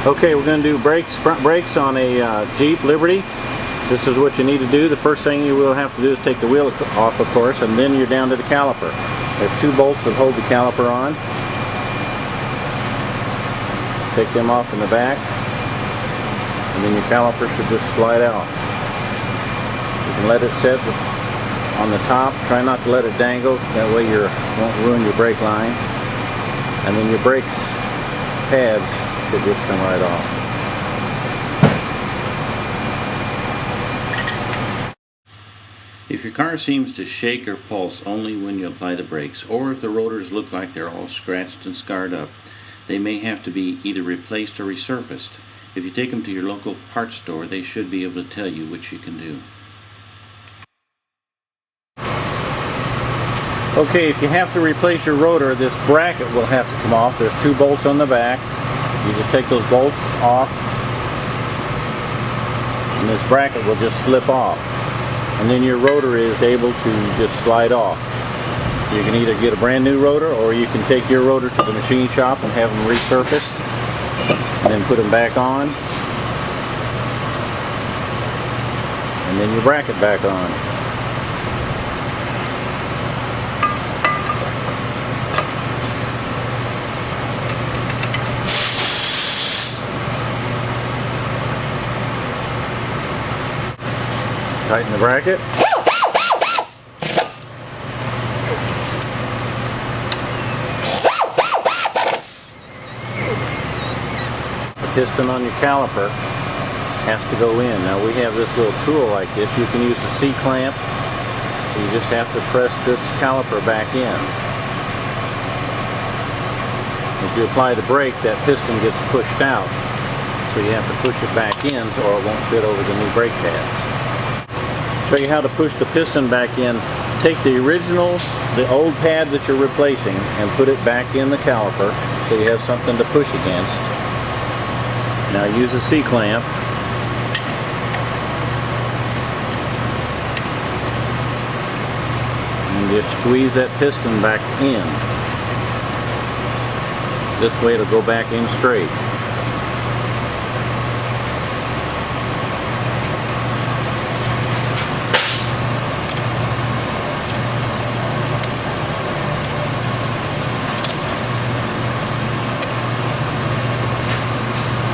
Okay, we're going to do front brakes on a Jeep Liberty. This is what you need to do. The first thing you will have to do is take the wheel off, of course, and then you're down to the caliper. There's two bolts that hold the caliper on. Take them off in the back, and then your caliper should just slide out. You can let it sit on the top. Try not to let it dangle. That way you won't ruin your brake line. And then your brakes pads should just come right off. If your car seems to shake or pulse only when you apply the brakes, or if the rotors look like they're all scratched and scarred up, they may have to be either replaced or resurfaced. If you take them to your local parts store, they should be able to tell you which you can do. Okay, if you have to replace your rotor, this bracket will have to come off. There's two bolts on the back. You just take those bolts off, and this bracket will just slip off. And then your rotor is able to just slide off. You can either get a brand new rotor, or you can take your rotor to the machine shop and have them resurfaced, and then put them back on, and then your bracket back on. Tighten the bracket. The piston on your caliper has to go in. Now we have this little tool like this. You can use a C-clamp. You just have to press this caliper back in. As you apply the brake, that piston gets pushed out. So you have to push it back in or it won't fit over the new brake pads. Show you how to push the piston back in. Take the old pad that you're replacing and put it back in the caliper so you have something to push against. Now use a C-clamp. And just squeeze that piston back in. This way it'll go back in straight.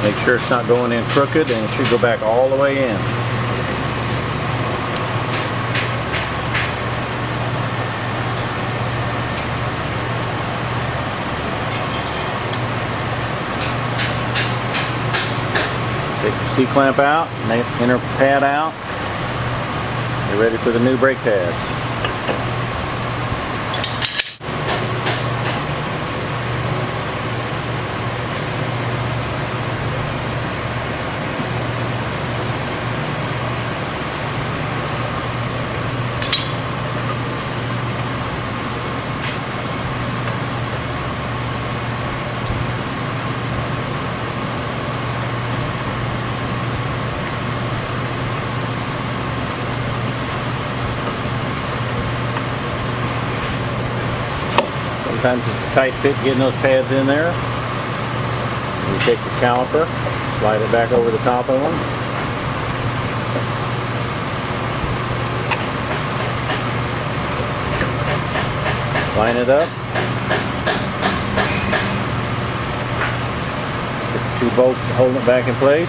Make sure it's not going in crooked, and it should go back all the way in. Take the C-clamp out, inner pad out. You're ready for the new brake pads. Sometimes it's a tight fit getting those pads in there. You take the caliper, slide it back over the top of them. Line it up. Get the two bolts holding it back in place.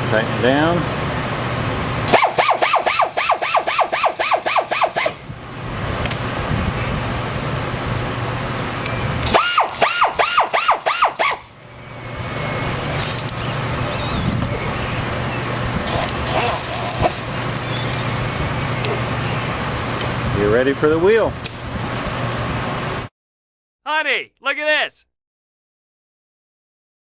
Tighten it down. You're ready for the wheel. Honey, look at this.